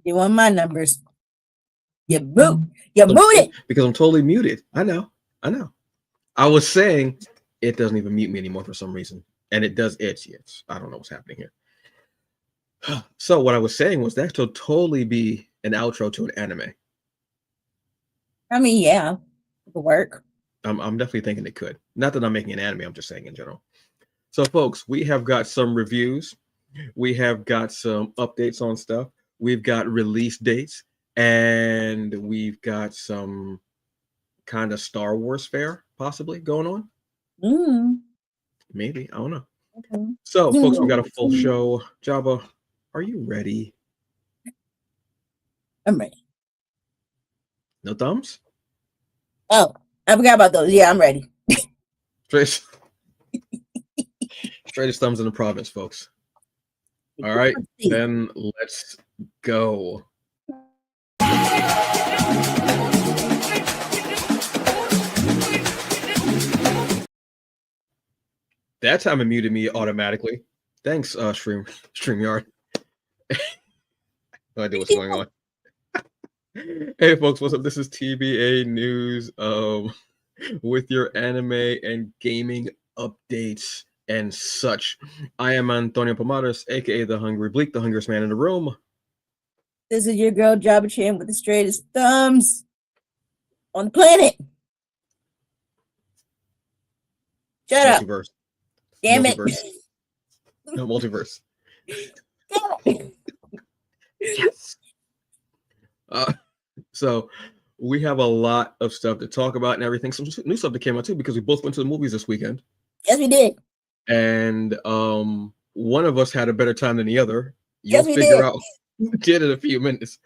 You want my numbers? You muted. Because I'm totally muted. I know. I was saying it doesn't even mute me anymore for some reason, and it does itch. Yes, I don't know what's happening here. So what I was saying was that should totally be an outro to an anime. I mean, yeah, it could work. I'm definitely thinking it could. Not that I'm making an anime. I'm just saying in general. So, folks, we have got some reviews. We have got some updates on stuff. We've got release dates, and we've got some kind of Star Wars fair possibly going on. Maybe, I don't know. Okay. So, folks, we got a full show. Jabba, are you ready? I'm ready. No thumbs? Oh, I forgot about those. Yeah, I'm ready. Straightest thumbs in the province, folks. All right, then let's go. That time it muted me automatically. Thanks, StreamYard. No idea what's going on. Hey, folks, what's up? This is TBA News with your anime and gaming updates and such. I am Antonio Pomares, aka the Hungry Bleak, the hungriest man in the room. This is your girl Jabba Chan with the straightest thumbs on the planet. Shut multiverse. Up. Damn multiverse. It. No, multiverse. Damn it. Yes. So we have a lot of stuff to talk about and everything. Some new stuff that came out too, because we both went to the movies this weekend. Yes, we did. And one of us had a better time than the other. You'll figure out who did in a few minutes.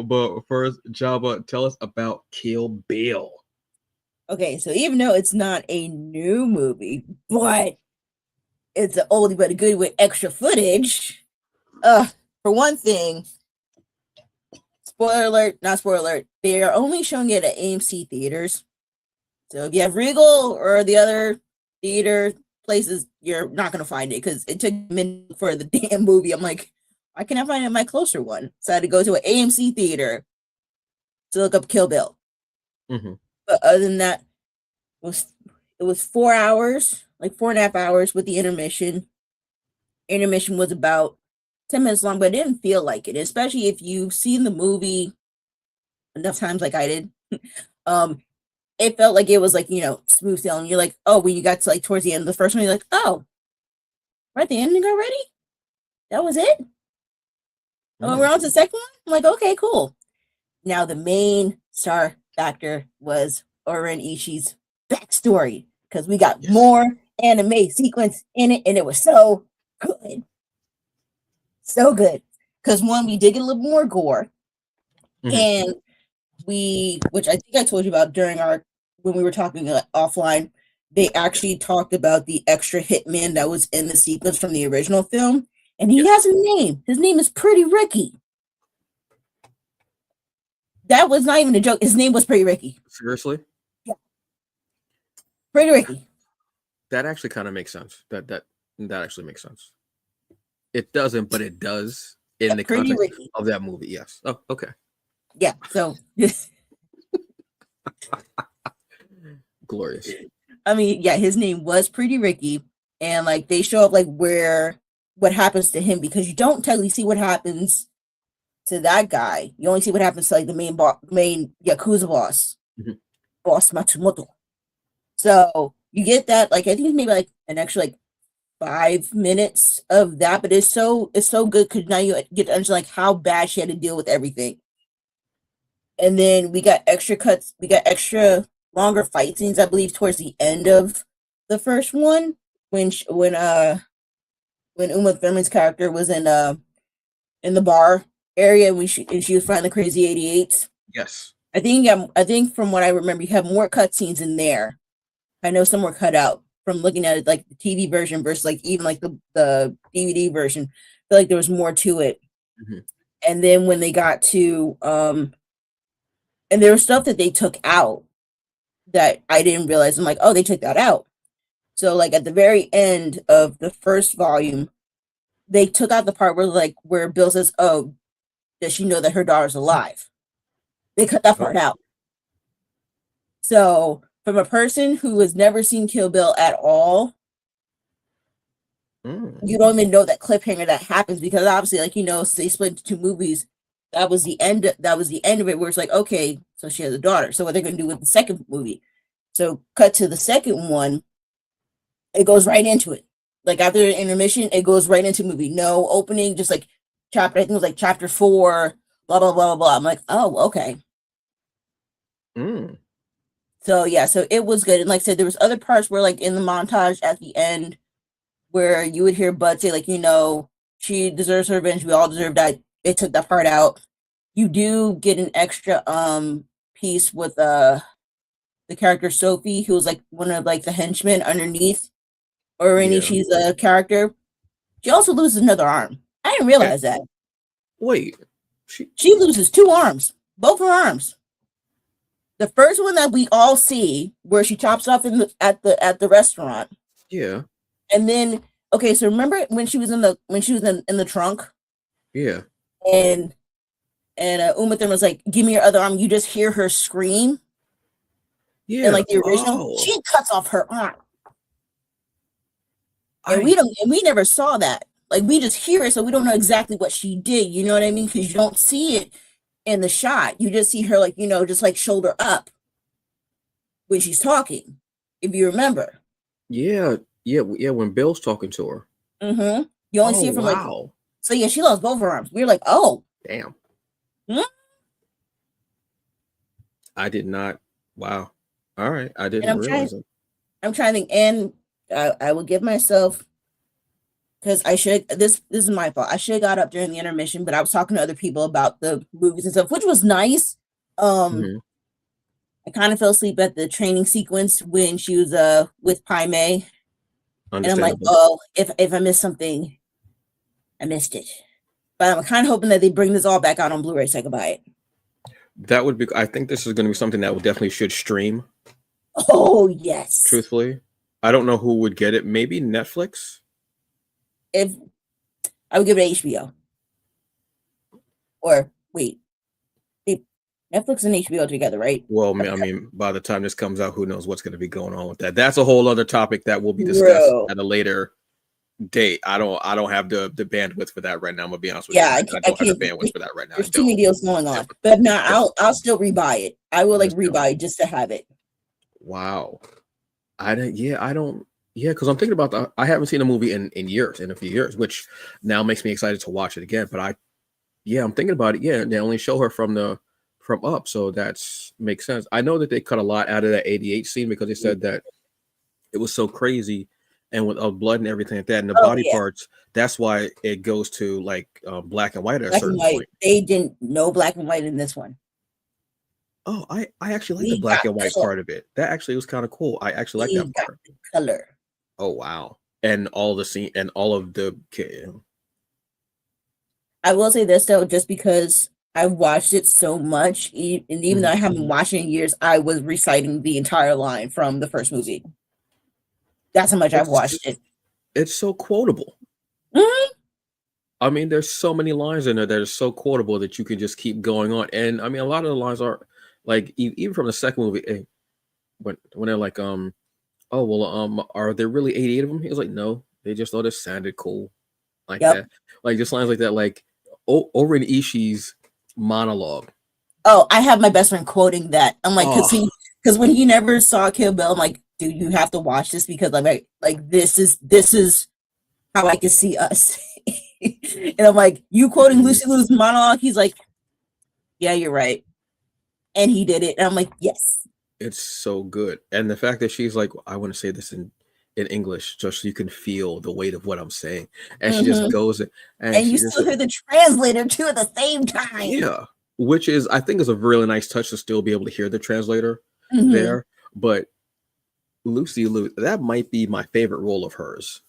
But first, Jabba, tell us about Kill Bill. Okay, so even though it's not a new movie, but it's an oldie but a good with extra footage. For one thing, spoiler alert, not spoiler alert, they are only showing it at AMC theaters. So if you have Regal or the other theater places, you're not going to find it because it took a minute for the damn movie. I'm like, why can't I find it in my closer one? So I had to go to an AMC theater to look up Kill Bill. Mm-hmm. But other than that, it was 4 hours, like 4.5 hours with the intermission. Intermission was about 10 minutes long, but it didn't feel like it, especially if you've seen the movie enough times like I did. It felt like it was like, smooth sailing. You're like, oh, when you got to like towards the end of the first one, you're like, oh, we're at the ending already? That was it? Oh, we're on to the second one? I'm like, okay, cool. Now the main star factor was Oren Ishii's backstory, because we got more anime sequence in it, and it was so good. So good. Because one, we did get a little more gore. And which I think I told you about when we were talking offline, they actually talked about the extra hitman that was in the sequence from the original film. And he has a name. His name is Pretty Ricky. That was not even a joke. His name was Pretty Ricky. Seriously? Yeah. Pretty Ricky. That actually kind of makes sense. That actually makes sense. It doesn't, but it does in the context of that movie. Yes. Oh, okay. Yeah. So glorious. I mean, yeah, his name was Pretty Ricky, and like they show up like what happens to him, because you don't technically see what happens to that guy. You only see what happens to like the main Yakuza boss, Boss Matsumoto. So you get that, like I think maybe like an extra like 5 minutes of that, but it's so good because now you get to understand like how bad she had to deal with everything. And then we got extra cuts, we got extra longer fight scenes, I believe, towards the end of the first one when Uma Thurman's character was in the bar area and she was fighting the crazy 88s. Yes. I think from what I remember, you have more cutscenes in there. I know some were cut out from looking at it, like the TV version versus like even like the DVD version. I feel like there was more to it. And then when they got to and there was stuff that they took out that I didn't realize. I'm like, oh, they took that out. So like at the very end of the first volume, they took out the part where Bill says, oh, does she know that her daughter's alive? They cut that part Oh. out. So from a person who has never seen Kill Bill at all, you don't even know that cliffhanger that happens, because obviously, like, they split into two movies. That was the end. That was the end of it, where it's like, okay, so she has a daughter. So what they're going to do with the second movie? So cut to the second one. It goes right into it. Like after the intermission, it goes right into movie. No opening, just like chapter. I think it was like chapter 4. Blah blah blah blah blah. I'm like, oh, okay. So yeah, so it was good. And like I said, there was other parts where, like in the montage at the end, where you would hear Bud say, like, she deserves her revenge. We all deserve that. They took that part out. You do get an extra piece with the character Sophie, who was like one of like the henchmen underneath. Already, she's a character. She also loses another arm. I didn't realize that. Wait, she loses 2 arms, both her arms. The first one that we all see, where she chops off at the restaurant. Yeah. And then, okay, so remember when she was in the trunk? Yeah. And Uma Thurman was like, "Give me your other arm." You just hear her scream. Yeah. And like the original, she cuts off her arm. And we never saw that. Like, we just hear it, so we don't know exactly what she did. You know what I mean? Because you don't see it in the shot. You just see her, like, just like shoulder up when she's talking, if you remember. Yeah. When Bill's talking to her. Mm-hmm. You only see it from like. So yeah, she lost both her arms. We were like, oh, damn. Hmm? I did not. Wow. All right, I didn't realize it. I'm trying to think, and I will give myself, because I should. This is my fault. I should have got up during the intermission, but I was talking to other people about the movies and stuff, which was nice. I kind of fell asleep at the training sequence when she was with Pai Mei. And I'm like, oh, if I missed something, I missed it. But I'm kind of hoping that they bring this all back out on Blu-ray so I can buy it. That would be. I think this is going to be something that definitely should stream. Oh yes. Truthfully, I don't know who would get it. Maybe Netflix. If I would give it to HBO. Or wait, Netflix and HBO together, right? Well, I mean, by the time this comes out, who knows what's going to be going on with that? That's a whole other topic that will be discussed at a later date. I don't have the bandwidth for that right now. I'm gonna be honest with you. I don't have the bandwidth for that right now. There's too many deals going on. But no, I'll still rebuy it. I will rebuy it just to have it. Wow. Because I'm thinking about I haven't seen a movie in a few years, which now makes me excited to watch it again. But I'm thinking about it. Yeah, they only show her from Up, so that's makes sense. I know that they cut a lot out of that 88 scene because they said that it was so crazy and with blood and everything like that, and the body parts. That's why it goes to like black and white at a certain point. They didn't know black and white in this one. Oh, I actually like the black and white part of it. That actually was kind of cool. I actually like that part. The color. Oh wow! And all the scene and all of the. I will say this though, just because I watched it so much, and even though I haven't watched it in years, I was reciting the entire line from the first movie. That's how much I've watched it. It's so quotable. I mean, there's so many lines in there that are so quotable that you can just keep going on. And I mean, a lot of the lines are like even from the second movie, when they're like, oh well, are there really 88 of them? He was like, no, they just thought it sounded cool, like that. Like just lines like that, like over in Ishii's monologue. Oh, I have my best friend quoting that. I'm like, because when he never saw Kill Bill, I'm like, dude, you have to watch this because like this is how I can see us. And I'm like, you quoting Lucy Liu's monologue? He's like, yeah, you're right. And he did it. And I'm like, yes. It's so good. And the fact that she's like, I want to say this in English just so you can feel the weight of what I'm saying. And she just goes and you still hear the translator too at the same time. Yeah. Which is, I think is a really nice touch to still be able to hear the translator there. But Lucy Liu, that might be my favorite role of hers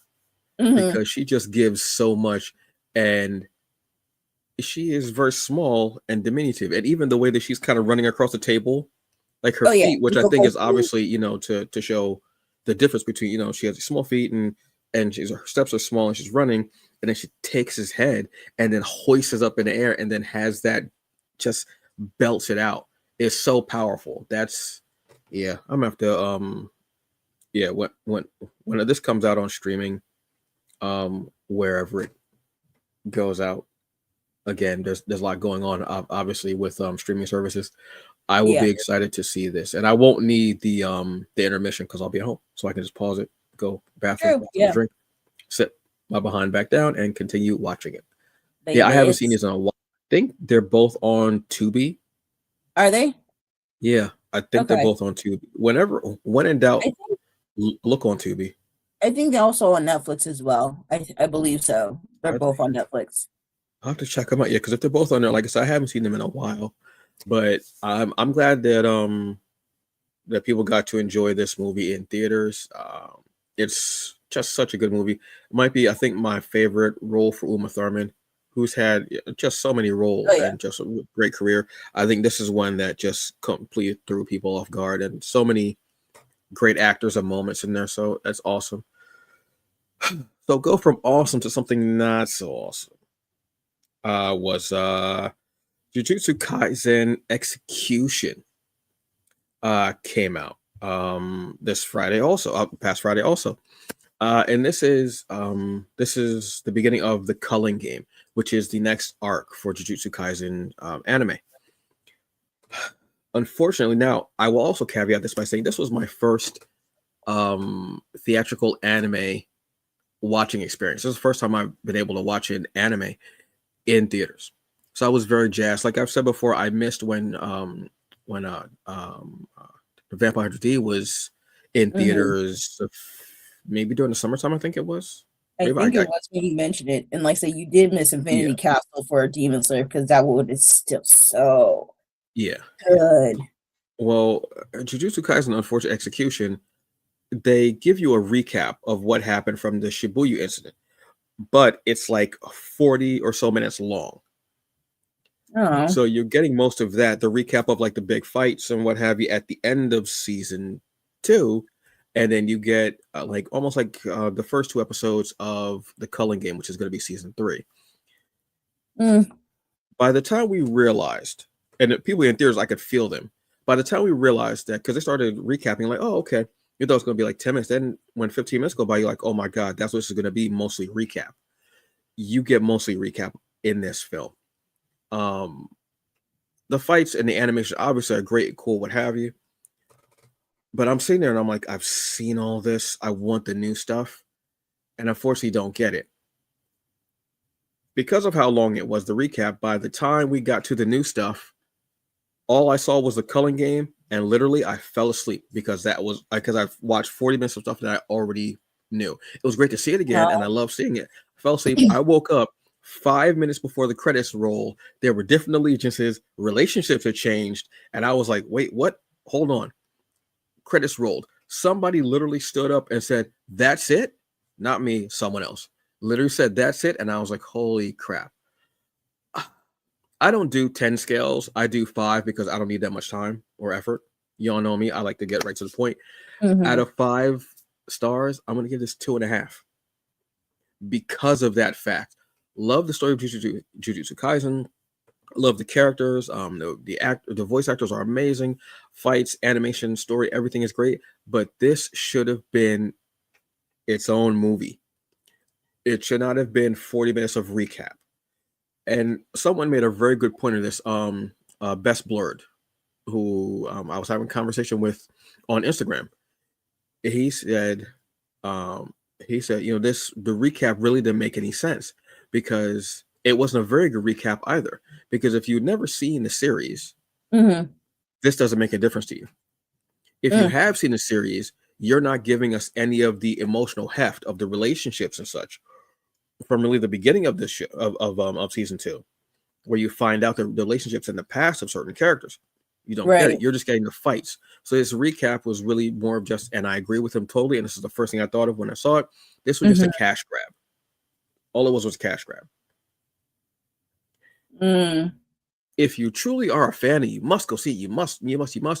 because she just gives so much, and she is very small and diminutive, and even the way that she's kind of running across the table, like her feet, which I think is obviously to show the difference between she has small feet and and her steps are small, and she's running, and then she takes his head and then hoists it up in the air, and then has that just belts it out. It's so powerful. That's yeah. I'm gonna have to yeah, when this comes out on streaming, wherever it goes out, again, there's a lot going on, obviously, with streaming services. I will Yeah. be excited to see this, and I won't need the intermission because I'll be at home, so I can just pause it, go bathroom, True. Yeah. drink, sit my behind back down, and continue watching it. But Yeah, I haven't seen it's these in a while. I think they're both on Tubi. are they? Yeah, I think they're Okay. both on Tubi. When in doubt, I think look on Tubi. they're also on Netflix as well. I believe so. They're Are both they? on Netflix. I'll have to check them out. Yeah, because if they're both on there, like I said, I haven't seen them in a while. But I'm glad that people got to enjoy this movie in theaters. It's just such a good movie. It might be, I think, my favorite role for Uma Thurman, who's had just so many roles Oh yeah. and just a great career. I think this is one that just completely threw people off guard, and so many great actors and moments in there. So that's awesome. So go from awesome to something not so awesome. Was Jujutsu Kaisen Execution came out this Friday also, past Friday also. And this is the beginning of the Culling game, which is the next arc for Jujutsu Kaisen anime. Unfortunately, now I will also caveat this by saying this was my first theatrical anime watching experience. This is the first time I've been able to watch an anime in theaters. So I was very jazzed. Like I've said before, I missed when Vampire Hunter D was in theaters, maybe during the summertime. I think it was. I Maybe think it was when you mentioned it, and like I said, you did miss Infinity yeah, Castle for a Demon Slayer because that one is still so yeah. good. Well, Jujutsu Kaisen Unfortunate Execution, they give you a recap of what happened from the Shibuya incident, but it's like 40 or so minutes long. Oh, So you're getting most of that, the recap of like the big fights and what have you at the end of season 2, and then you get like almost like the first 2 episodes of the Culling game, which is going to be season 3. By the time we realized, and the people in theaters, I could feel them. By the time we realized that, because they started recapping, like, oh, okay, you thought it was going to be like 10 minutes. Then when 15 minutes go by, you're like, oh my God, that's what this is going to be, mostly recap. You get mostly recap in this film. The fights and the animation obviously are great, cool, what have you. But I'm sitting there and I'm like, I've seen all this. I want the new stuff. And unfortunately don't get it. Because of how long it was, the recap, by the time we got to the new stuff, all I saw was the Culling game, and literally I fell asleep because I've watched 40 minutes of stuff that I already knew. It was great to see it again, and I love seeing it. I fell asleep. I woke up 5 minutes before the credits roll. There were different allegiances, relationships had changed, and I was like, wait, what? Hold on. Credits rolled. Somebody literally stood up and said, that's it? Not me, someone else. Literally said, that's it. And I was like, holy crap. I don't do 10 scales. I do 5 because I don't need that much time or effort. Y'all know me. I like to get right to the point. Out of 5 stars, I'm going to give this 2.5 because of that fact. Love the story of Jujutsu Kaisen. Love the characters. The voice actors are amazing. Fights, animation, story, everything is great. But this should have been its own movie. It should not have been 40 minutes of recap. And someone made a very good point of this. Best Blurred, who I was having a conversation with on Instagram. He said, the recap really didn't make any sense because it wasn't a very good recap either. Because if you've never seen the series, this doesn't make a difference to you. If you have seen the series, you're not giving us any of the emotional heft of the relationships and such from really the beginning of this show of season 2, where you find out the relationships in the past of certain characters. You don't get it. You're just getting the fights. So this recap was really more of just, and I agree with him totally. And this is the first thing I thought of when I saw it. This was just a cash grab. All it was cash grab. If you truly are a fan and you must go see it, you must.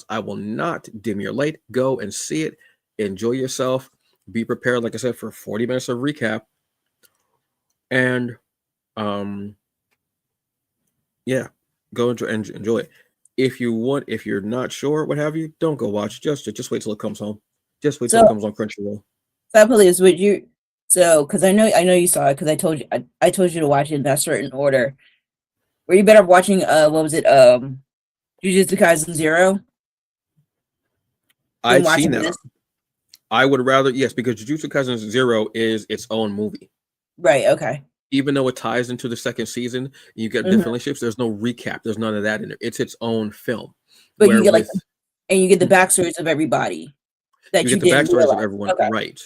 I will not dim your light. Go and see it. Enjoy yourself. be prepared, like I said, for 40 minutes of recap. And yeah, go enjoy it. If you're not sure, what have you, don't go watch. Just wait till it comes home. Just wait till it So, comes on Crunchyroll. so I believe would you? So, because I know you saw it because I told you to watch it in that certain order. Were you better watching what was it Jujutsu Kaisen 0 than I've seen watching that. this? I would rather, yes, because Jujutsu Kaisen 0 is its own movie. Right. Okay. Even though it ties into the second season, you get different relationships. There's no recap. There's none of that in there. It's its own film. But Where you get like, with and you get the backstories of everybody that you you get the didn't backstories of realize. everyone, Okay. right?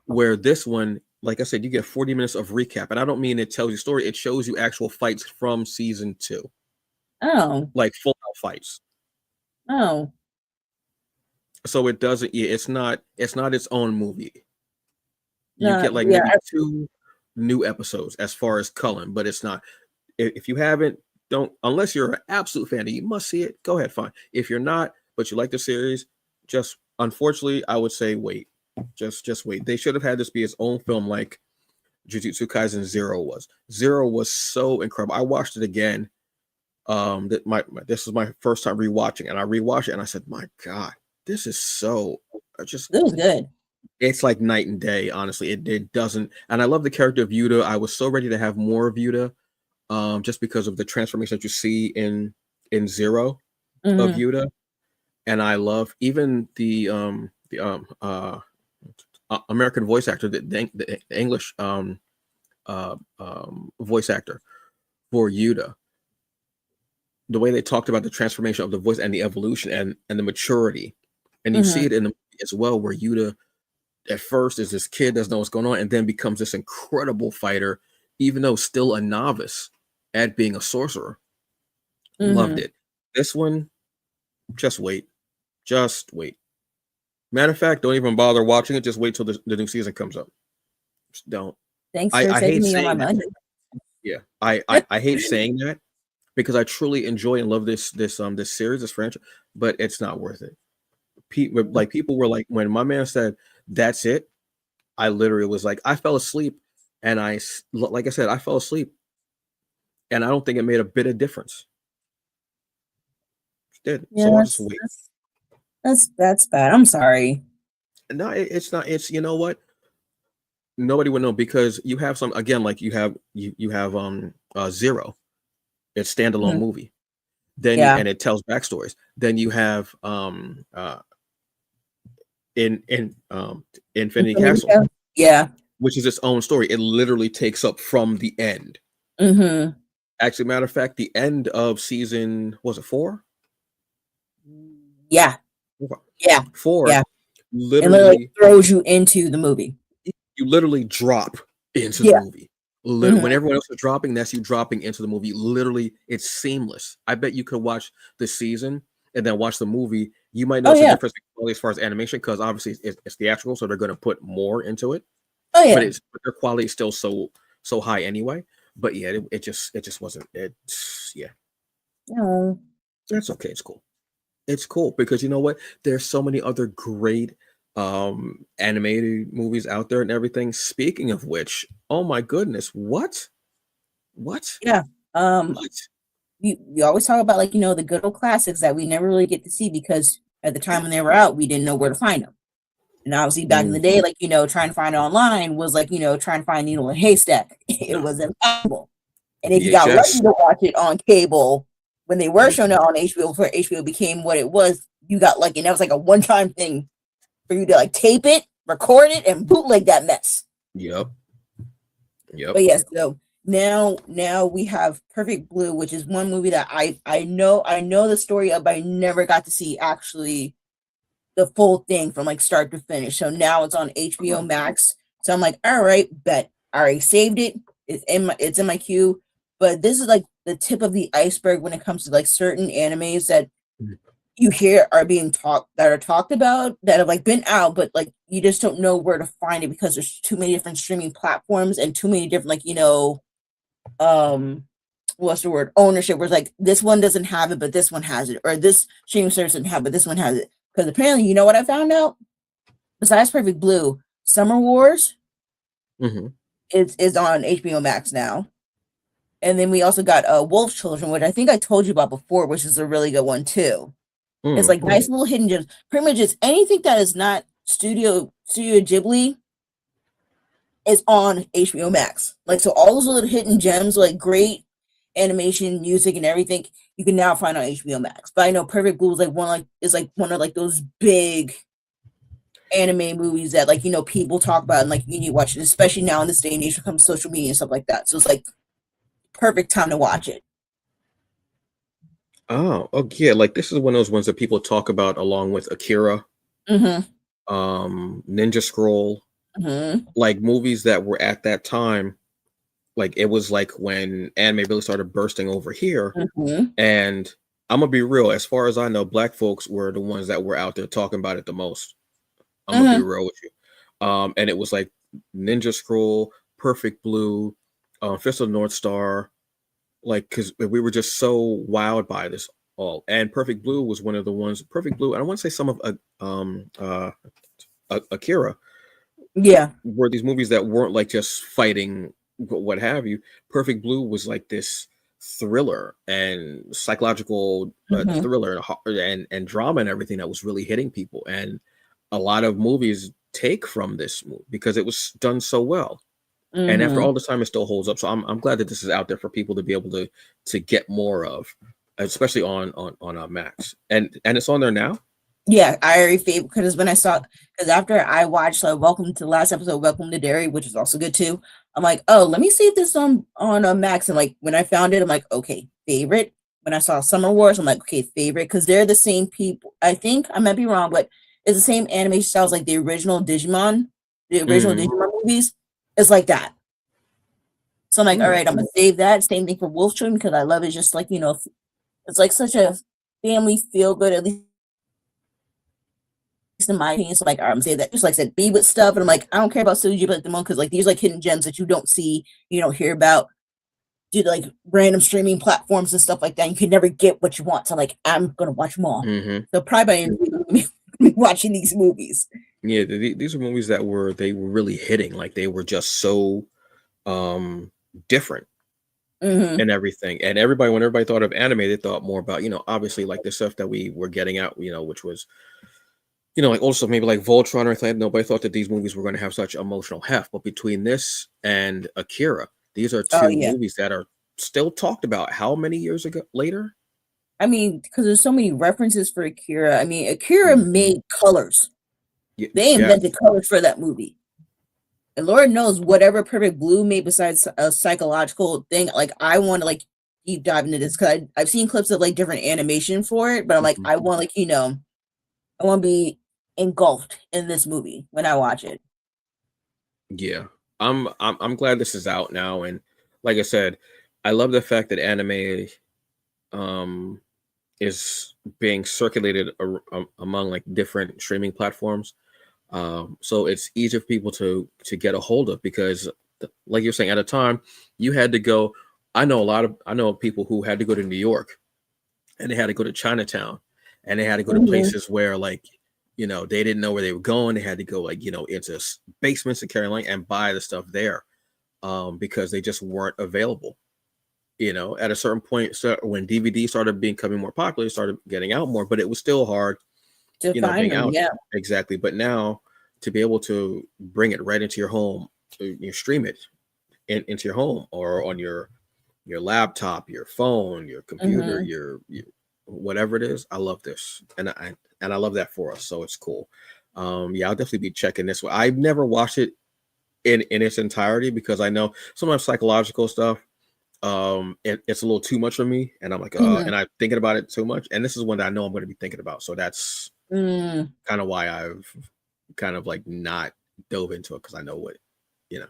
Where this one, like I said, you get 40 minutes of recap, and I don't mean it tells you story. It shows you actual fights from season 2, Oh. like full out fights. Oh. So it doesn't. Yeah, it's not its own movie. You No. get like Yeah. maybe 2 new episodes as far as Cullen, but it's not. If you haven't, don't, unless you're an absolute fan and you must see it, go ahead, fine. If you're not, but you like the series, just unfortunately, I would say wait. Just wait. They should have had this be its own film like Jujutsu Kaisen 0 was. 0 was so incredible. I watched it again. This was my first time rewatching, and I rewatched it and I said, my God, this is so just It was good. it's like night and day, honestly. It doesn't, and I love the character of Yuta. I was so ready to have more of Yuta. Just because of the transformation that you see in 0 of Yuta, and I love even the American voice actor, the English voice actor for Yuta. The way they talked about the transformation of the voice and the evolution and the maturity, and you see it in the movie as well, where Yuta at first is this kid doesn't know what's going on, and then becomes this incredible fighter, even though still a novice at being a sorcerer. Loved it. This one, just wait. Matter of fact, don't even bother watching it. Just wait till the new season comes up. Just don't. Thanks for I saving hate me on my saying that. money. Yeah, I hate saying that because I truly enjoy and love this series, this franchise, but it's not worth it. People were like, when my man said that's it, I literally was like, I fell asleep, and like I said, I fell asleep, and I don't think it made a bit of difference. It did. Yeah, So I'll just wait. that's bad. I'm sorry. No, it's not. It's, you know what? Nobody would know, because you have some, again, like you have 0. It's standalone movie. Then and it tells backstories. Then you have in Infinity Castle, yeah, which is its own story. It literally takes up from the end. Actually, matter of fact, the end of season, was it 4? Yeah. 4. Yeah. Literally throws you into the movie. You literally drop into the movie. When everyone else is dropping, that's you dropping into the movie. Literally, it's seamless. I bet you could watch the season and then watch the movie. You might notice a difference as far as animation, because obviously it's theatrical, so they're going to put more into it. But their quality is still so high anyway. But yeah, it just wasn't. No, that's okay. It's cool. It's cool because you know what? There's so many other great animated movies out there and everything. Speaking of which, oh my goodness, what? Yeah. What? We always talk about, like, the good old classics that we never really get to see because at the time when they were out, we didn't know where to find them. And obviously back in the day, like, trying to find it online was like, trying to find needle in a haystack. It was impossible. And if you got lucky to watch it on cable when they were showing it on HBO before HBO became what it was, you got lucky. And that was like a one-time thing for you to like tape it, record it, and bootleg that mess. Yep. But yes, so now we have Perfect Blue, which is one movie that I know the story of, but I never got to see actually the full thing from like start to finish. So now it's on HBO Max. So I'm like, all right, bet. I already saved it. It's in my queue. But this is like the tip of the iceberg when it comes to like certain animes that you hear are talked about that have like been out, but like you just don't know where to find it because there's too many different streaming platforms and too many different, like, what's the word, ownership, where it's like this one doesn't have it but this one has it, or this streaming service doesn't have it but this one has it. Because apparently, you know what I found out, besides Perfect Blue, Summer Wars Mm-hmm. is on HBO Max now. And then we also got Wolf Children, which I think I told you about before, which is a really good one too. It's like nice little hidden gems. Pretty much just anything that is not Studio Ghibli is on HBO Max. Like, so all those little hidden gems, like great animation, music, and everything, you can now find on HBO Max. But I know Perfect Blue is one of like those big anime movies that, like, people talk about and like you need to watch it, especially now in this day and age when it comes to social media and stuff like that. So it's like perfect time to watch it. Oh, yeah. Like this is one of those ones that people talk about along with Akira, Mm-hmm. Ninja Scroll, Mm-hmm. like movies that were at that time. Like it was like when anime really started bursting over here. Mm-hmm. And I'm gonna be real, as far as I know, black folks were the ones that were out there talking about it the most. I'm gonna be Mm-hmm. real with you. And it was like Ninja Scroll, Perfect Blue, Fist of the North Star, like because we were just so wowed by this all. And Perfect Blue was one of the ones. Perfect Blue, and I want to say some of Akira Yeah. were these movies that weren't like just fighting, what have you. Perfect Blue was like this thriller and psychological Mm-hmm. thriller and drama and everything that was really hitting people. And a lot of movies take from this movie because it was done so well. And after Mm-hmm. all this time, it still holds up. So I'm glad that this is out there for people to be able to get more of, especially on Max. And it's on there now. Yeah, I already favored because after I watched Welcome to the last episode, Welcome to Derry, which is also good too. I'm like, oh, let me see if this is on Max. And like when I found it, I'm like, okay, favorite. When I saw Summer Wars, I'm like, okay, favorite, because they're the same people. I think I might be wrong, but it's the same animation styles like the original Digimon, Mm. Digimon movies. It's like that. So I'm like, all Oh, right, I'm gonna save that. Same thing for Wolf Children because I love it. Just like it's like such a family feel good. At least in my opinion. So like, I'm saying that just like I said, be with stuff, and I'm like, I don't care about Suji, but at the moment, because like these like hidden gems that you don't see, you don't hear about, due to like random streaming platforms and stuff like that. You can never get what you want. So like, I'm gonna watch them all. mm-hmm. So probably by the end of the week, I'm gonna be watching these movies. Yeah. These are movies that were really hitting. Like they were just so different Mm-hmm. and everything. And when everybody thought of anime, they thought more about obviously like the stuff that we were getting out, which was like also maybe like Voltron or anything. Nobody thought that these movies were going to have such emotional heft. But between this and Akira, these are Oh two yeah. movies that are still talked about. How many years ago later? I mean, because there's so many references for Akira. I mean, Akira Mhm. made colors. They Yeah. invented colors for that movie. And Lord knows whatever Perfect Blue made besides a psychological thing, like I want to like deep dive into this because I've seen clips of like different animation for it, but I'm like, Mhm. I want I want to be engulfed in this movie when I watch it. Yeah. I'm glad this is out now. And like I said, I love the fact that anime um is being circulated among like different streaming platforms. So it's easier for people to get a hold of because, like you're saying, at a time you had to go. I know people who had to go to New York, and they had to go to Chinatown, and they had to go to Mhm. places where like they didn't know where they were going. They had to go like into basements in Carolina and buy the stuff there, because they just weren't available. At a certain point, so when DVD started becoming more popular, it started getting out more, but it was still hard, To find being them, out yeah. exactly. But now to be able to bring it right into your home, you stream it into your home or on your laptop, your phone, your computer, Hmm. your whatever it is. I love this, and I love that for us. So it's cool. Yeah, I'll definitely be checking this one. I've never watched it in its entirety because I know sometimes psychological stuff it's a little too much for me, and I'm like Hmm. and I'm thinking about it too much, and this is one that I know I'm going to be thinking about, so that's Mm. kind of why I've kind of like not dove into it, because I know you know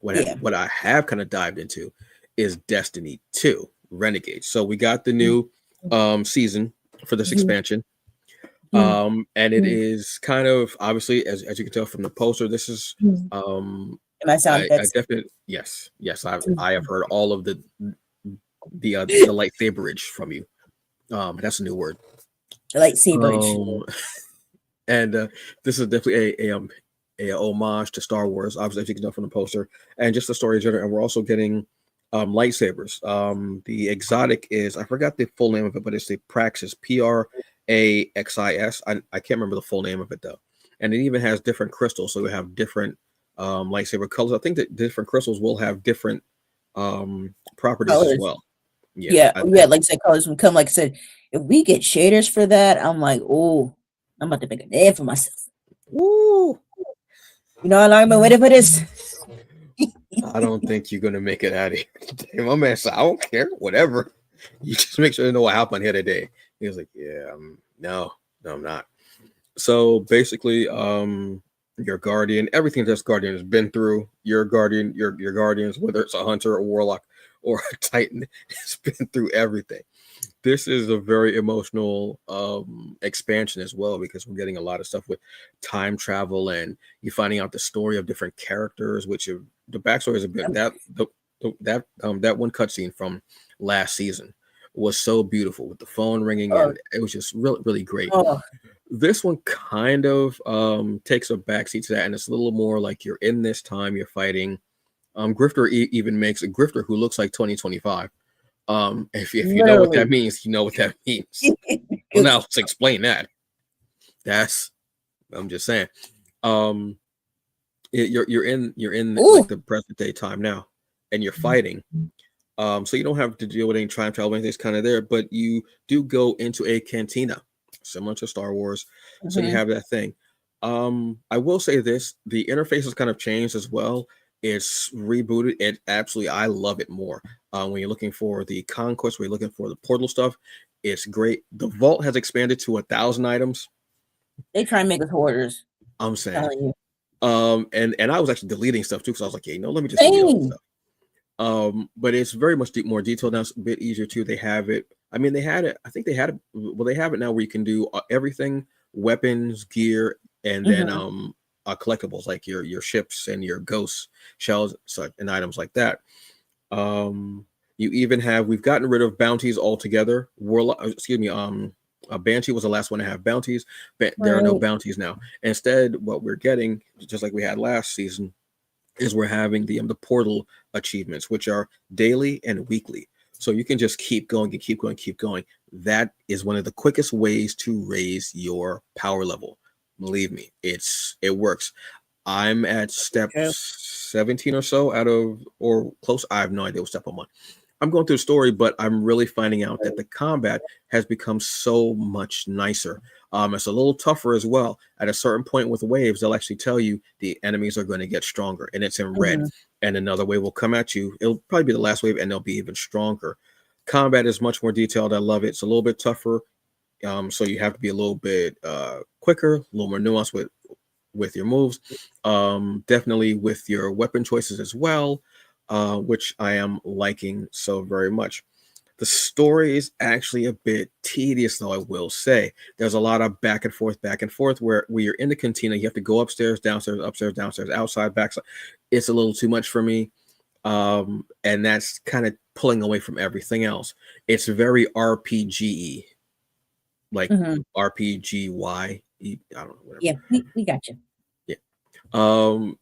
Yeah. what I have kind of dived into is Destiny 2 Renegades. So we got the new season for this Mhm. expansion, Mhm. and it Mhm. is kind of obviously, as you can tell from the poster, this is Mhm. And my sound I effects. definitely, yes, I have Mhm. heard all of the lightsaberage from you. That's a new word. Lightsaberage. Um, and this is definitely a a homage to Star Wars, obviously, as you can tell from the poster, and just the story in general. And we're also getting lightsabers. The exotic is, I forgot the full name of it, but it's the Praxis, Praxis. I can't remember the full name of it though. And it even has different crystals, so we have different lightsaber colors. I think that different crystals will have different properties as Colors. well. Yeah, Yeah, I yeah, think. like I said, colors will come. Like I said, if we get shaders for that, I'm like, oh, I'm about to make a name for myself. Woo! You know, I'm waiting for this. I don't think you're gonna make it out of here. My man said, I don't care, whatever. You just make sure you know what happened here today. He was like, yeah, no, I'm not. So basically, your guardian, everything this guardian has been through, your guardian, your guardians, whether it's a hunter, a warlock, or a titan, has been through everything. This is a very emotional expansion as well, because we're getting a lot of stuff with time travel, and you finding out the story of different characters, which the backstory is a bit that one cutscene from last season was so beautiful with the phone ringing, Oh, and it was just really, really great. oh, This one kind of takes a backseat to that, and it's a little more like you're in this time, you're fighting. Grifter even makes a Grifter who looks like 2025. If you know what that literally. means, you know what that means. Well, now let's explain that. That's I'm just saying. Um, you're in like Ooh. the present day time now, and you're fighting. So you don't have to deal with any time travel. Anything's kind of there, but you do go into a cantina, similar to Star Wars. So you Mhm. have that thing. I will say this: the interface has kind of changed as well. It's rebooted. It absolutely, I love it more. When you're looking for the conquest, when you're looking for the portal stuff, it's great. The vault has expanded to 1,000 items. They try and make us hoarders. I'm saying, Telling you. and I was actually deleting stuff too, because I was like, yeah, let me just delete all this Same. stuff. But it's very much more detailed now. It's a bit easier too. They have it. I mean, they had it. I think they had it. Well, they have it now where you can do everything: weapons, gear, and then Mhm. collectibles like your ships and your ghosts, shells, such and items like that. You even have. We've gotten rid of bounties altogether. Warlock. Excuse me. Banshee was the last one to have bounties, but there are no Right. bounties now. Instead, what we're getting, just like we had last season, is we're having the portal achievements, which are daily and weekly. So you can just keep going and keep going, keep going. That is one of the quickest ways to raise your power level. Believe me, it works. I'm at step True. 17 or so out of or close. I have no idea what step I'm on. I'm going through the story, but I'm really finding out that the combat has become so much nicer. It's a little tougher as well. At a certain point with waves, they'll actually tell you the enemies are going to get stronger, and it's in red. Mhm. And another wave will come at you. It'll probably be the last wave, and they'll be even stronger. Combat is much more detailed. I love it. It's a little bit tougher, so you have to be a little bit quicker, a little more nuanced with your moves. Definitely with your weapon choices as well, which I am liking so very much. The story is actually a bit tedious, though, I will say. There's a lot of back and forth where you're in the cantina. You have to go upstairs, downstairs, outside, backside. It's a little too much for me. And that's kind of pulling away from everything else. It's very RPG, like Mhm. RPGY. I don't know, whatever. Yeah, we got you. Yeah. Um,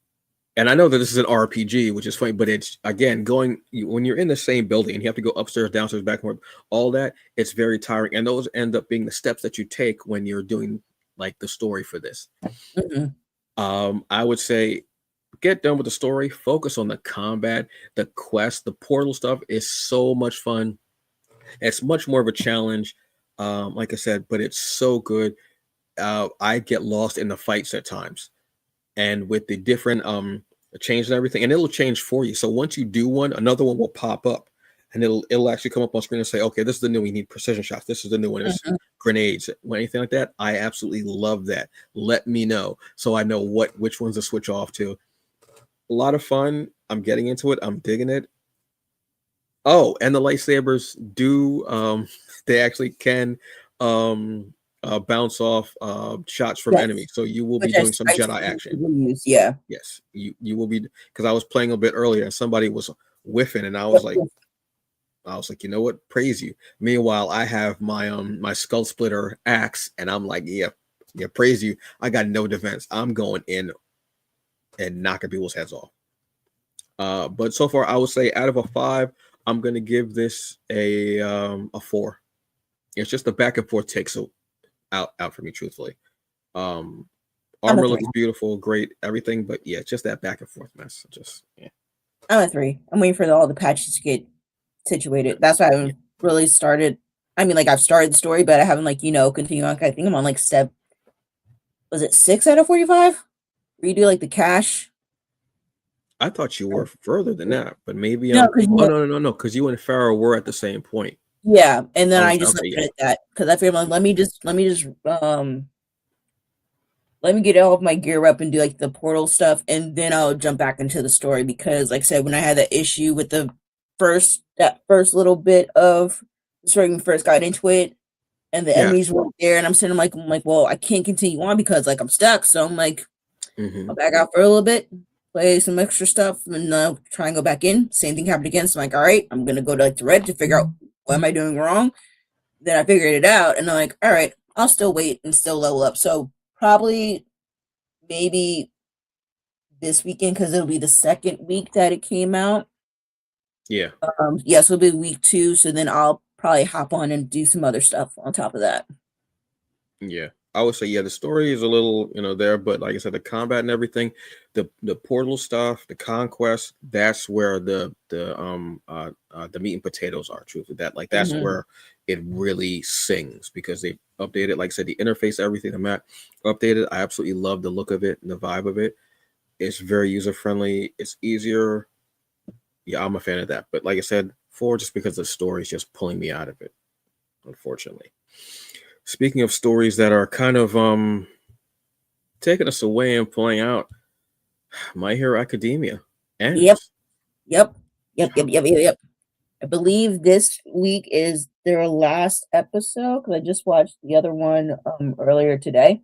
and I know that this is an RPG, which is funny, but it's again when you're in the same building and you have to go upstairs, downstairs, back and forth, all that, it's very tiring. And those end up being the steps that you take when you're doing like the story for this. Mhm. I would say get done with the story, focus on the combat, the quest, the portal stuff is so much fun. It's much more of a challenge, like I said, but it's so good. I get lost in the fights at times, and with the different change and everything, and it'll change for you. So once you do one, another one will pop up, and it'll actually come up on screen and say, okay, this is the new one. You need precision shots. This is the new one. There's Mhm. grenades, anything like that. I absolutely love that. Let me know so I know which ones to switch off to. A lot of fun. I'm getting into it. I'm digging it. Oh, and the lightsabers do they actually can bounce off shots from Yes. enemies. So you will Which be doing some I Jedi see action. people use. Yeah. Yes, you will be, because I was playing a bit earlier and somebody was whiffing, and Yep. I was like, you know what? Praise you. Meanwhile, I have my skull splitter axe, and I'm like, yeah, praise you. I got no defense. I'm going in and knocking people's heads off. But so far, I would say out of a 5, I'm gonna give this a 4. It's just the back and forth takes out for me, truthfully. I'm a Armor 3. looks beautiful, great, everything, but yeah, just that back and forth mess. Just yeah. I'm a 3. I'm waiting for all the patches to get situated. That's why I haven't really started. I mean, like I've started the story, but I haven't continued on. I think I'm on like step. Was it 6 out of 45? Redo like the cash. I thought you were further than that, but maybe No, I'm. because Oh no, because you and Farrah were at the same point. yeah, and then I I was just okay, left yeah. it at that because I feel like let me get all of my gear up and do like the portal stuff, and then I'll jump back into the story because, like I said, when I had that issue with that first little bit of the story when we first got into it, and the Yeah. enemies weren't there, and I'm like, well, I can't continue on because like I'm stuck. So I'm like, I'll back out for a little bit, play some extra stuff, and try and go back in. Same thing happened again. So I'm like, all right, I'm gonna go to like the Reddit to figure out what am I doing wrong. Then I figured it out, and I'm like, all right, I'll still wait and still level up. So probably maybe this weekend because it'll be the second week that it came out. Yeah. Yeah, so it'll be week 2. So then I'll probably hop on and do some other stuff on top of that. Yeah. I would say, yeah, the story is a little, there, but like I said, the combat and everything, the portal stuff, the conquest, that's where the meat and potatoes are. Truthfully, that's where it really sings because they updated, like I said, the interface, everything, the map updated. I absolutely love the look of it and the vibe of it. It's very user friendly. It's easier. Yeah, I'm a fan of that. But like I said, 4 just because the story is just pulling me out of it, unfortunately. Speaking of stories that are kind of taking us away and pulling out, My Hero Academia ends. Yep. I believe this week is their last episode because I just watched the other one earlier today.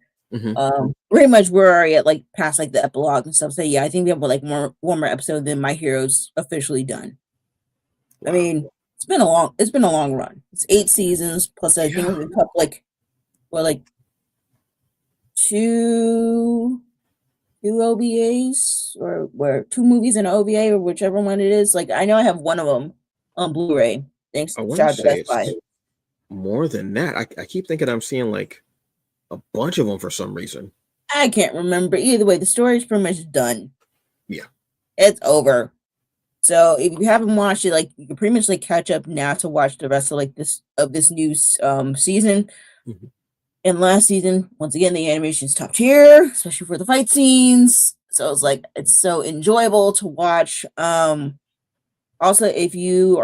Pretty much we're already at like past like the epilogue and stuff. So yeah, I think we have like one more episode than My Hero's officially done. Wow. I mean, it's been a long run. It's 8 seasons plus I think there's a couple like two OVAs or where 2 movies and an OVA or whichever one it is. Like I know I have one of them on Blu-ray. Thanks, I want to shout out to say Best it's Buy. more than that. I keep thinking I'm seeing like a bunch of them for some reason. I can't remember. Either way, the story's pretty much done. Yeah. It's over. So if you haven't watched it, like you can pretty much like catch up now to watch the rest of like this new season. And last season, once again, the animation's top tier, especially for the fight scenes. So it's like it's so enjoyable to watch. Also, if you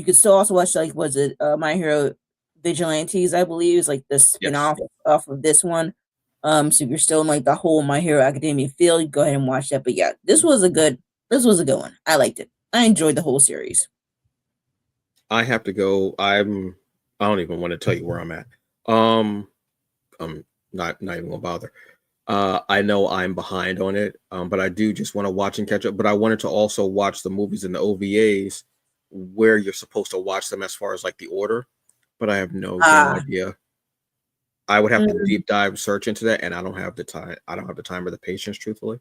could still also watch like was it My Hero Vigilantes, I believe, is like the spin-off off of this one. So if you're still in like the whole My Hero Academia field, go ahead and watch that. But yeah, this was a good one. I liked it. I enjoyed the whole series. I have to go. I don't even want to tell you where I'm at. I'm not even gonna bother. I know I'm behind on it, but I do just want to watch and catch up. But I wanted to also watch the movies and the OVAs where you're supposed to watch them as far as like the order, but I have no damn idea. I would have to deep dive search into that, and I don't have the time. I don't have the time or the patience, truthfully.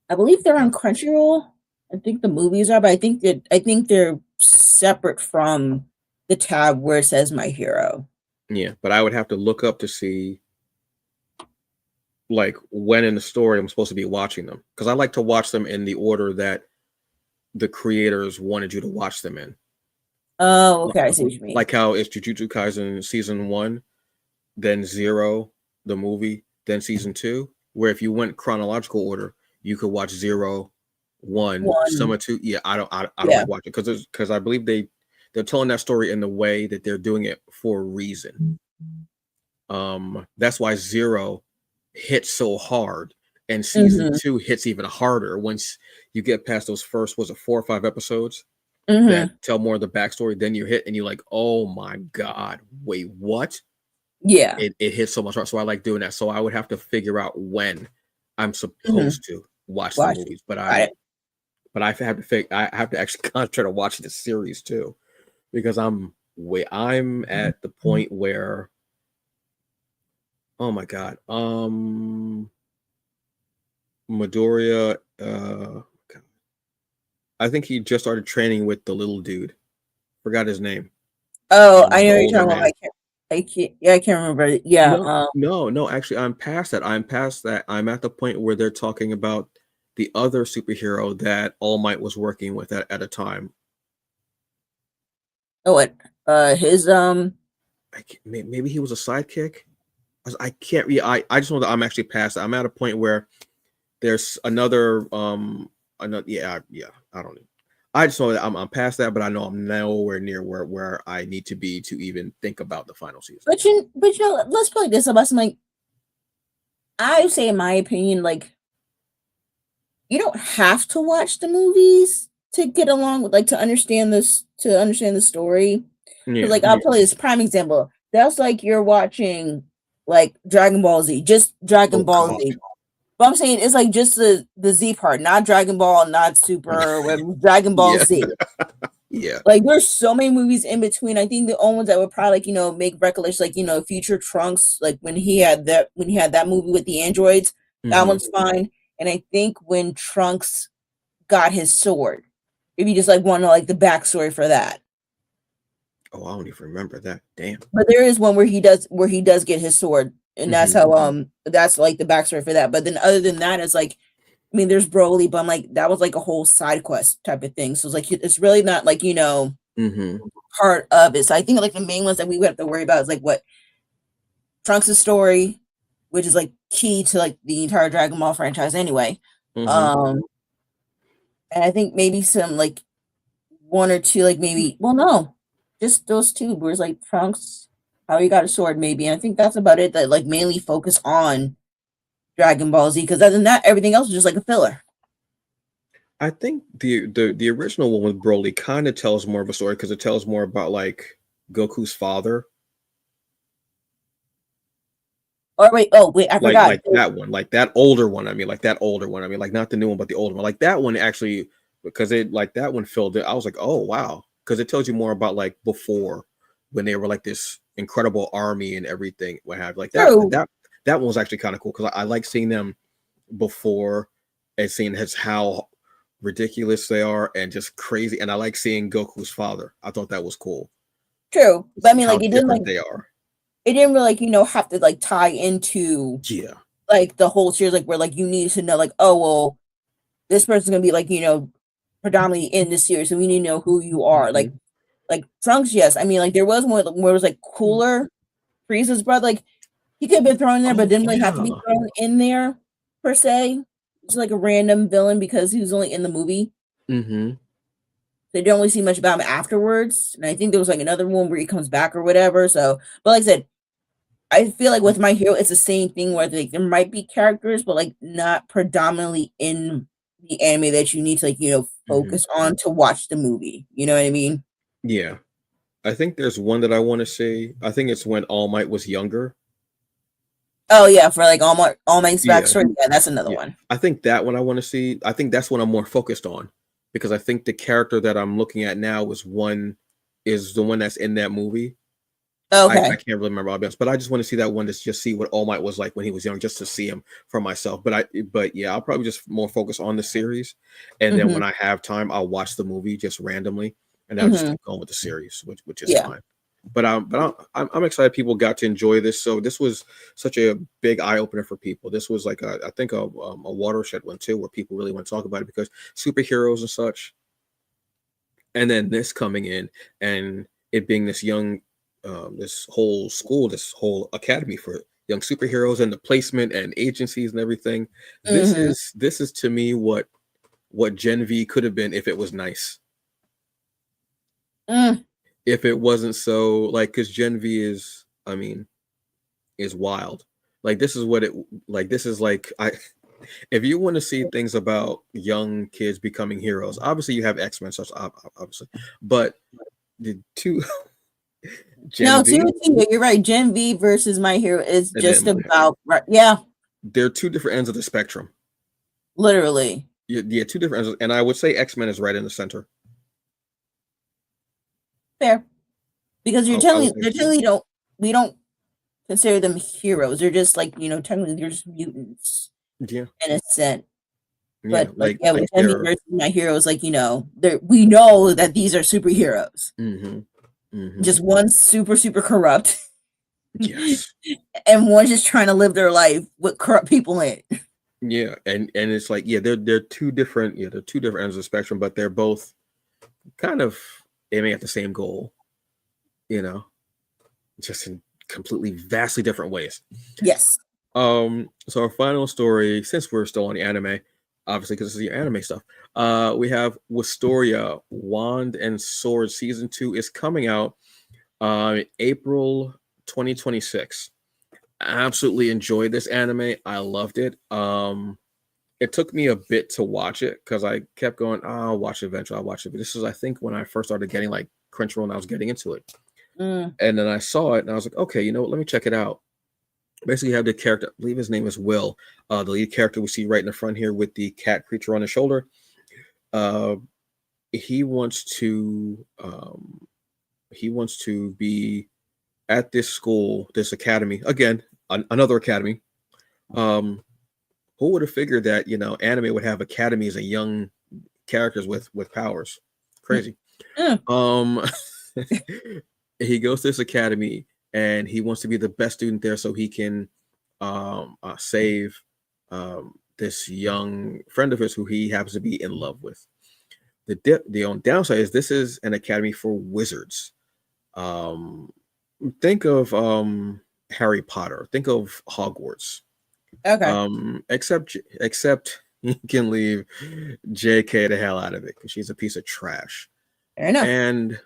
I believe they're on Crunchyroll. I think the movies are, but I think they're separate from the tab where it says My Hero. Yeah, but I would have to look up to see like when in the story I'm supposed to be watching them because I like to watch them in the order that the creators wanted you to watch them in. Oh, okay, I see what you mean. Like how it's Jujutsu Kaisen season 1, then Zero, the movie, then season 2. Where if you went chronological order, you could watch 0, 1, some of 2. Yeah, I don't like watching because I believe they're telling that story in the way that they're doing it for a reason. That's why 0 hits so hard, and season 2 hits even harder once you get past those first 4 or 5 episodes that tell more of the backstory. Then you hit and you're like, oh my god, wait, what? Yeah, it hits so much hard. So I like doing that. So I would have to figure out when I'm supposed to watch the movies, but I have to actually concentrate on watching the series too, because I'm at the point where, oh my god, Midoriya, I think he just started training with the little dude. Forgot his name. Oh, I The know what you're older talking about. man. I can't. Yeah, I can't remember. It. Yeah. No. Actually, I'm past that. I'm past that. I'm at the point where they're talking about the other superhero that All Might was working with at a time. Oh, what? His Maybe he was a sidekick. I can't. Yeah, I just know that I'm actually past that. I'm at a point where there's another. Yeah. I don't know. I just know that I'm past that, but I know I'm nowhere near where I need to be to even think about the final season. but you know, let's put this about some like. I say, in my opinion, like you don't have to watch the movies to get along with, like, to understand the story. Because, Yeah. like, I'll tell you this prime example. That's like you're watching like Dragon Ball Z, just Oh Dragon Ball God. Z. But I'm saying it's like just the Z part, not Dragon Ball, not Super, whatever, Dragon Ball Yeah. Z. Yeah. Like there's so many movies in between. I think the only ones that would probably, like, make recollection, like, Future Trunks, like when he had that movie with the androids, that Mm-hmm. one's fine. And I think when Trunks got his sword, if you just like want to like the backstory for that. Oh, I don't even remember that. Damn. But there is one where he does get his sword, and that's Mm-hmm. how that's like the backstory for that. But then other than that, it's like, I mean, there's Broly, but I'm like, that was like a whole side quest type of thing. So it's like it's really not like, Mm-hmm. part of it. So I think like the main ones that we would have to worry about is like what Trunks' story, which is like key to like the entire Dragon Ball franchise anyway. Mm-hmm. Um, and I think maybe some like one or two, like maybe, well, no, just those two, where it's like Trunks, how he got a sword, maybe. And I think that's about it. That like mainly focus on Dragon Ball Z, because other than that, everything else is just like a filler. I think the original one with Broly kind of tells more of a story because it tells more about like Goku's father. Or wait, oh wait, I forgot. Like that one, like that older one. I mean, like that older one. I mean, like not the new one, but the older one. Like that one actually, because it like that one filled it. I was like, oh wow, because it tells you more about like before when they were like this incredible army and everything. What have like True, that one was actually kind of cool because I like seeing them before and seeing as how ridiculous they are and just crazy. And I like seeing Goku's father. I thought that was cool. true. But I mean, How like, different they are. it didn't really like, have to like tie into Yeah. like the whole series, like where like you need to know, like, oh well, this person's gonna be like, predominantly in this series, so we need to know who you are. Mm-hmm. Like Trunks, yes. I mean, like there was one where it was like cooler. Frieza's brother, like he could have been thrown in there, but Oh didn't really have to be yeah. thrown in there per se. Just like a random villain because he was only in the movie. Mm-hmm. They don't really see much about him afterwards. And I think there was like another one where he comes back or whatever. So, but like I said, I feel like with My Hero, it's the same thing where like there might be characters, but like not predominantly in the anime that you need to like, Mm-hmm. focus on to watch the movie. You know what I mean? Yeah. I think there's one that I want to say. I think it's when All Might was younger. Oh yeah, for like All Might's Yeah, backstory. Yeah, that's another yeah. one. I think that one I want to see. I think that's what I'm more focused on because I think the character that I'm looking at now is the one that's in that movie. I Okay. can't really remember, I'll be honest, but I just want to see that one to just see what All Might was like when he was young, just to see him for myself. But yeah, I'll probably just more focus on the series, and then Mm-hmm. when I have time, I'll watch the movie just randomly, and I'll just Mm-hmm. keep going with the series, which is Yeah. fine. I'm excited people got to enjoy this. So this was such a big eye opener for people. This was like I think a watershed one too, where people really want to talk about it because superheroes and such, and then this coming in and it being this young this whole school, this whole academy for young superheroes and the placement and agencies and everything. Mm-hmm. This is to me what Gen V could have been if it was nice, Mm. if it wasn't so like, because Gen V is, I mean, is wild. Like this is what it like this is like I if you want to see things about young kids becoming heroes, obviously you have X-Men stuff, obviously, but the two No, Gen V you're right. Gen V versus My Hero is and then just My Hero. about right. Yeah, They're two different ends of the spectrum. literally. Yeah, two different ends, and I would say X-Men is right in the center. Fair. Because I would say they're so. technically don't we don't consider them heroes. They're just like, technically they're just mutants Yeah, in a sense. Yeah, But like, like yeah, like with Envy they're versus My Heroes, like, we know that these are superheroes. hmm hmm Just one's super corrupt, yes. and one's just trying to live their life with corrupt people in it. Yeah, and it's like, yeah, they're two different, they're two different ends of the spectrum, but they're both kind of aiming at the same goal, you know, just in completely vastly different ways. Yes. So our final story, since we're still on the anime, obviously because this is your anime stuff, we have Wistoria Wand and Sword season 2 is coming out April 2026. I absolutely enjoyed this anime. I loved it. It took me a bit to watch it because I kept going, oh, I'll watch it eventually. I'll watch it. But this is, I think, when I first started getting like Crunchyroll and I was getting into it. Mm. And then I saw it and I was like, okay, you know what? Let me check it out. Basically, you have the character, I believe his name is Will, the lead character we see right in the front here with the cat creature on his shoulder. Uh, he wants to be at this school, this academy again, another academy. Who would have figured that anime would have academies and young characters with powers? Crazy. Mm. Um, he goes to this academy and he wants to be the best student there so he can save this young friend of his who he happens to be in love with. The only downside is this is an academy for wizards. Think of Harry Potter. Think of Hogwarts. Okay. Except you can leave JK the hell out of it because she's a piece of trash. Fair enough. And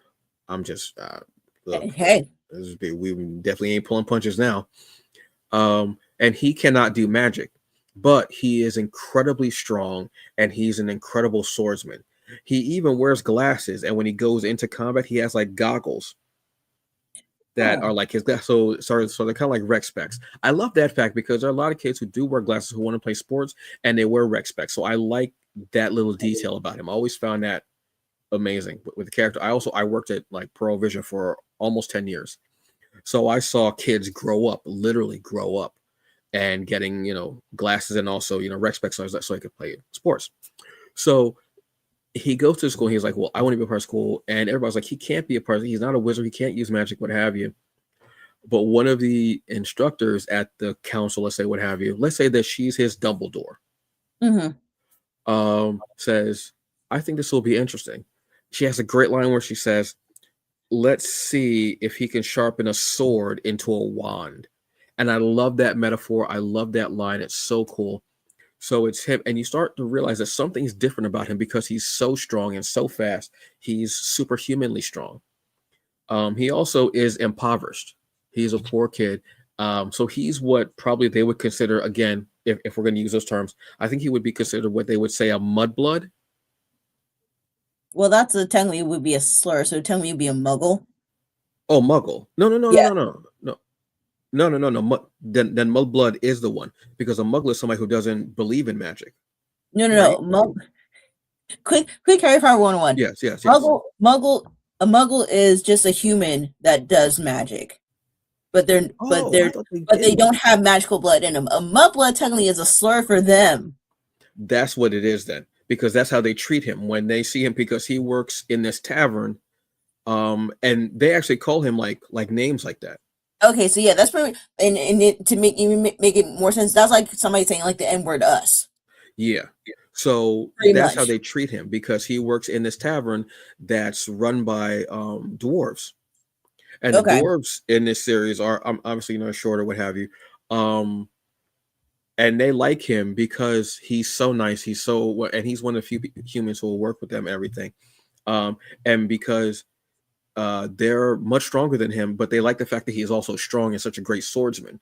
I'm just look, Hey. we definitely ain't pulling punches now. And he cannot do magic, but he is incredibly strong and he's an incredible swordsman. He even wears glasses, and when he goes into combat, he has like goggles that are like his glass. So they're kind of like rec specs. I love that fact because there are a lot of kids who do wear glasses who want to play sports and they wear rec specs. So I like that little detail about him. I always found that amazing with the character. I worked at like Pearl Vision for almost 10 years. So I saw kids literally grow up and getting, glasses and also, rec specs so he could play sports. So he goes to school and he's like, well, I want to be a part of school. And everybody's like, he can't be a part of it. He's not a wizard. He can't use magic, what have you. But one of the instructors at the council, let's say, what have you, let's say that she's his Dumbledore, says, I think this will be interesting. She has a great line where she says, let's see if he can sharpen a sword into a wand. And I love that metaphor. I love that line. It's so cool. So it's him, and you start to realize that something's different about him because he's so strong and so fast. He's superhumanly strong. He also is impoverished. He's a poor kid. So he's what probably they would consider, again, if we're going to use those terms, I think he would be considered what they would say a mudblood. Well, technically would be a slur, so technically you'd be a muggle. Oh, muggle. No. Then mudblood is the one because a muggle is somebody who doesn't believe in magic. No. Quick Harry Potter 101. Yes. A muggle is just a human that does magic. But they don't have magical blood in them. A mudblood technically is a slur for them. That's what it is then, because that's how they treat him when they see him, because he works in this tavern, and they actually call him like names like that. Okay, so yeah, that's pretty, and to make it more sense, that's like somebody saying like the N-word us. Yeah. So Pretty that's much how they treat him because he works in this tavern that's run by dwarves. And the dwarves in this series are obviously short or what have you. And they like him because he's so nice. And he's one of the few humans who will work with them and everything. And because they're much stronger than him, but they like the fact that he is also strong and such a great swordsman.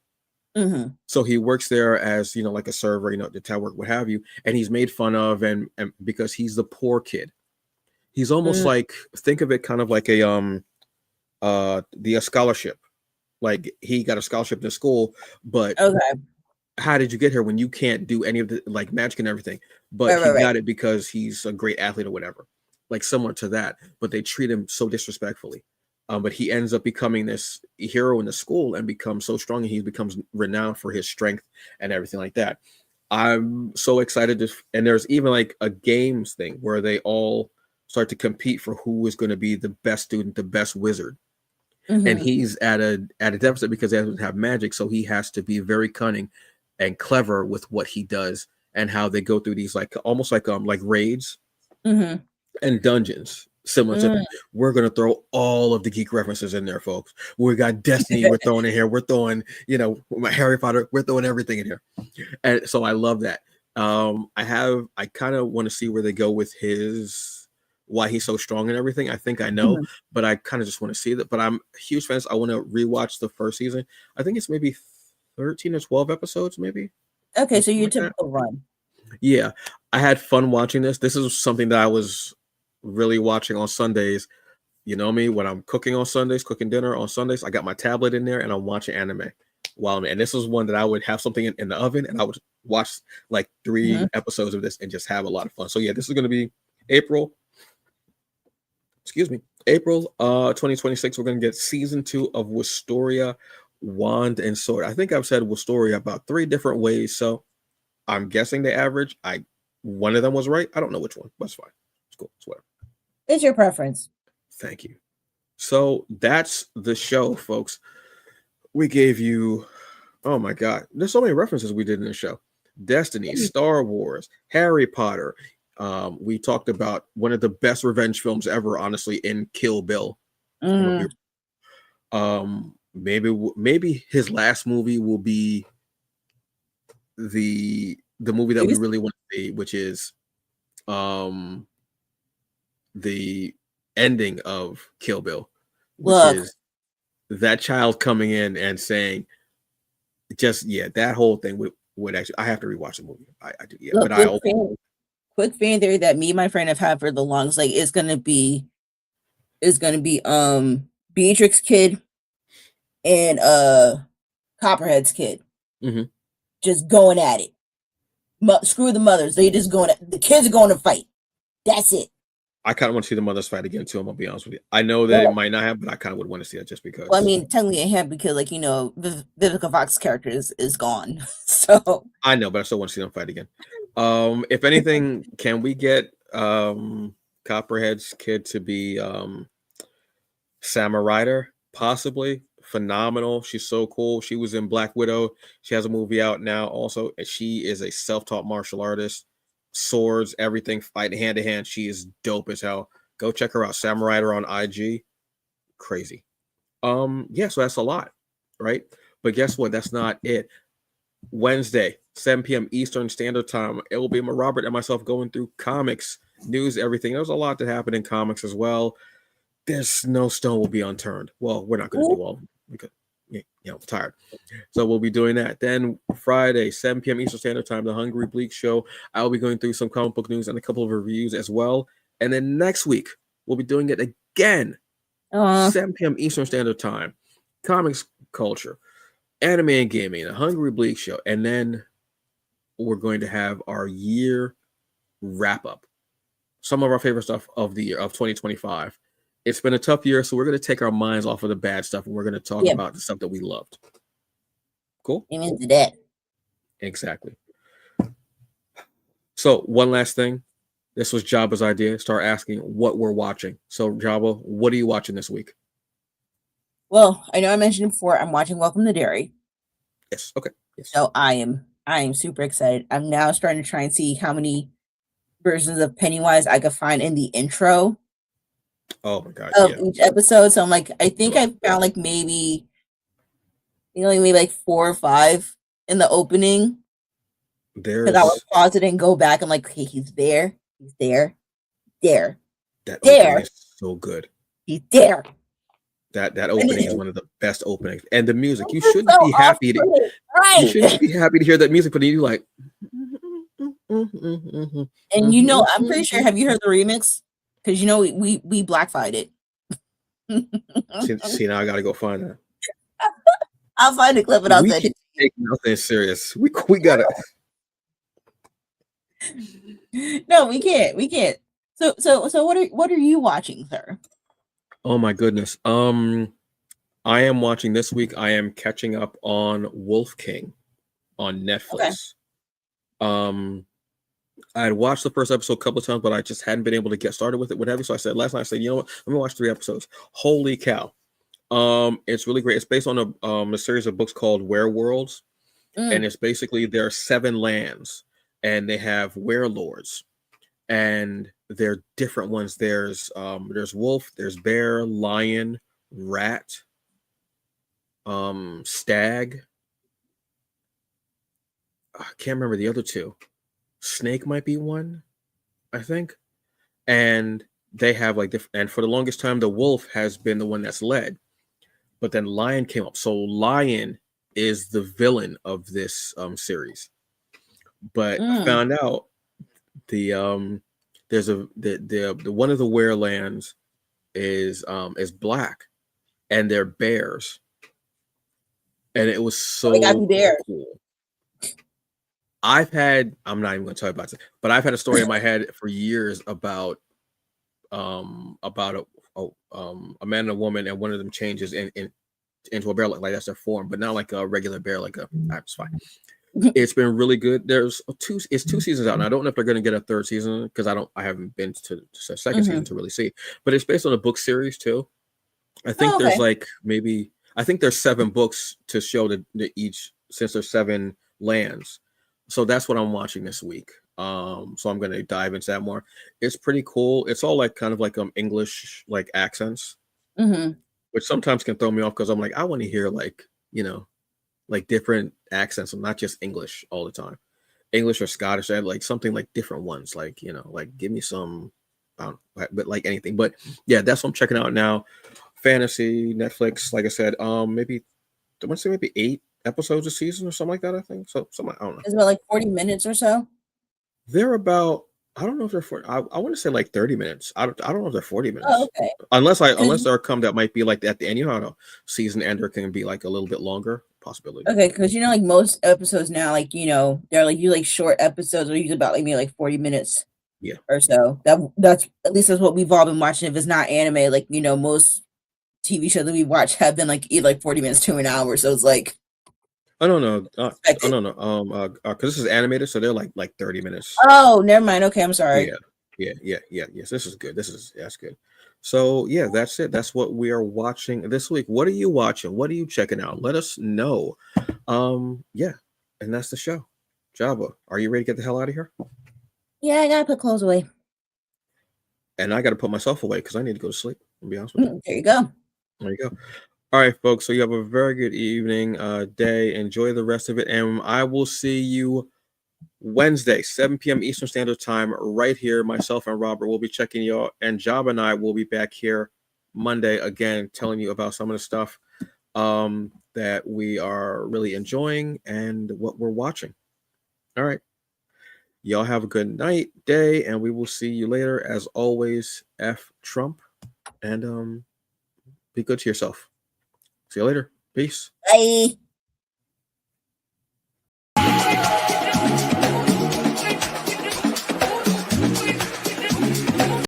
Mm-hmm. So he works there as, like a server, the town work, what have you. And he's made fun of and because he's the poor kid. He's almost like, think of it kind of like a scholarship. Like he got a scholarship to school, but how did you get here when you can't do any of the like magic and everything? But he got it because he's a great athlete or whatever, like similar to that. But they treat him so disrespectfully. But he ends up becoming this hero in the school and becomes so strong, and he becomes renowned for his strength and everything like that. I'm so excited to, and there's even like a games thing where they all start to compete for who is going to be the best student, the best wizard. And he's at a deficit because he doesn't have magic, so he has to be very cunning and clever with what he does and how they go through these like almost like raids and dungeons. Similar to, we're gonna throw all of the geek references in there, folks. We got Destiny, we're throwing in here. We're throwing, Harry Potter. We're throwing everything in here, and so I love that. I kind of want to see where they go with why he's so strong and everything. I think I know, but I kind of just want to see that. But I'm a huge fan. I want to rewatch the first season. I think it's maybe 13 or 12 episodes, maybe. Okay, so your typical run. Yeah, I had fun watching this. This is something that I was really watching on Sundays. You know me, when I'm cooking on Sundays, cooking dinner on Sundays, I got my tablet in there and I'm watching anime and this was one that I would have something in the oven and I would watch like 3 episodes of this and just have a lot of fun. So yeah, this is going to be April 2026. We're going to get season 2 of Wistoria, Wand and Sword. I think I've said Wistoria about 3 different ways, so I'm guessing the average. One of them was right. I don't know which one, but it's fine. It's cool. It's whatever. It's your preference. Thank you. So that's the show, folks. We gave you, oh my God, there's so many references we did in the show. Destiny, Star Wars, Harry Potter. We talked about one of the best revenge films ever, honestly, in Kill Bill. Maybe his last movie will be the movie that we really want to see, which is the ending of Kill Bill, which is that child coming in and saying, that whole thing would actually. I have to rewatch the movie. I do, yeah. Look, but quick fan theory that me and my friend have had for the longest, like, is gonna be Beatrix kid and Copperhead's kid just going at it. Screw the mothers. They just going at, the kids are going to fight. That's it. I kind of want to see the mothers fight again too. I'm gonna be honest with you. I know that it might not have, but I kind of would want to see that just because. Well, I mean, technically it have because, like, Vivica Fox's character is gone. So I know, but I still want to see them fight again. If anything, can we get Copperhead's kid to be Sam Ryder? Possibly. Phenomenal. She's so cool. She was in Black Widow. She has a movie out now also. And she is a self-taught martial artist. Swords, everything, fighting hand to hand. She is dope as hell. Go check her out. Sam Ryder on IG. Crazy. So that's a lot, right? But guess what? That's not it. Wednesday, 7 p.m. Eastern Standard Time. It will be Robert and myself going through comics, news, everything. There's a lot to happen in comics as well. There's no stone will be unturned. Well, we're not going to do all because I'm tired. So we'll be doing that. Then Friday, 7 p.m. Eastern Standard Time, the Hungry Bleak Show. I'll be going through some comic book news and a couple of reviews as well. And then next week, we'll be doing it again. 7 p.m. Eastern Standard Time. Comics culture, anime and gaming, the Hungry Bleak Show. And then we're going to have our year wrap up. Some of our favorite stuff of the year of 2025. It's been a tough year, so we're going to take our minds off of the bad stuff and we're going to talk about the stuff that we loved. Cool? Amen to that. Exactly. So one last thing. This was Jabba's idea. Start asking what we're watching. So Jabba, what are you watching this week? Well, I know I mentioned before, I'm watching Welcome to Derry. Yes. Okay. Yes. So I am super excited. I'm now starting to try and see how many versions of Pennywise I could find in the intro. Oh my God! Of each episode, so I'm like, I think I found like maybe 4 or 5 in the opening. Because I would pause it and go back. I'm like, okay, he's there, there. That opening is so good. He's there. That opening is one of the best openings, and the music. You shouldn't be happy to. Right. You shouldn't be happy to hear that music, but you like. And I'm pretty sure. Have you heard the remix? Because we blackfied it. See, now I gotta go find that. I'll find a clip and I'll send it. Take nothing serious. We gotta. No, we can't. We can't. So what are you watching, sir? Oh my goodness. I am watching this week. I am catching up on Wolf King on Netflix. I had watched the first episode a couple of times, but I just hadn't been able to get started with it, whatever. So I said last night, I said, you know what? Let me watch 3 episodes. Holy cow. It's really great. It's based on a series of books called Werewolves. And it's basically there are 7 lands and they have werelords. And they're different ones. There's wolf, there's bear, lion, rat, stag. I can't remember the other 2. Snake might be one, I think. And they have like and for the longest time, the wolf has been the one that's led. But then lion came up. So lion is the villain of this series. But I found out the one of the werelands is black, and they're bears. And it was so cool. I'm not even going to tell you about it, but I've had a story in my head for years about a man and a woman, and one of them changes into a bear, like that's their form, but not like a regular bear, like it's fine. It's been really good. It's 2 seasons out, and I don't know if they're going to get a 3rd season because I haven't been to the 2nd season to really see. But it's based on a book series too. I think there's like I think there's 7 books to show the each, since there's 7 lands. So that's what I'm watching this week. So I'm going to dive into that more. It's pretty cool. It's all like kind of like English like accents, which sometimes can throw me off because I'm like, I want to hear like, like different accents and not just English all the time. English or Scottish, I had like something like different ones, like, like give me some, but like anything. But yeah, that's what I'm checking out now. Fantasy, Netflix, like I said, maybe I want to say maybe 8 episodes a season or something like that. I think so. Something, I don't know. It's about like 40 minutes or so. They're about, I don't know if they're 40. I want to say like 30 minutes. I don't know if they're 40 minutes. Oh, okay. Unless there are come that might be like at the end. You know how a season ender can be like a little bit longer. Possibility. Okay, because like most episodes now, like they're like you like short episodes, or usually about like maybe like 40 minutes. Yeah. Or so. That's at least that's what we've all been watching. If it's not anime, like most TV shows that we watch have been like either like 40 minutes to an hour. So it's like I don't know. Because this is animated, so they're like 30 minutes. Oh, never mind. Okay, I'm sorry. Yeah. Yes, this is good. That's good. So yeah, that's it. That's what we are watching this week. What are you watching? What are you checking out? Let us know. Yeah, and that's the show. Jabba, are you ready to get the hell out of here? Yeah, I gotta put clothes away. And I gotta put myself away because I need to go to sleep. I'll be honest with you. There you go. There you go. All right, folks. So you have a very good evening, day. Enjoy the rest of it, and I will see you Wednesday, 7 p.m. Eastern Standard Time, right here. Myself and Robert will be checking you out, and Jabba and I will be back here Monday again, telling you about some of the stuff that we are really enjoying and what we're watching. All right. Y'all have a good night, day, and we will see you later. As always, F Trump, and be good to yourself. See you later. Peace. Bye.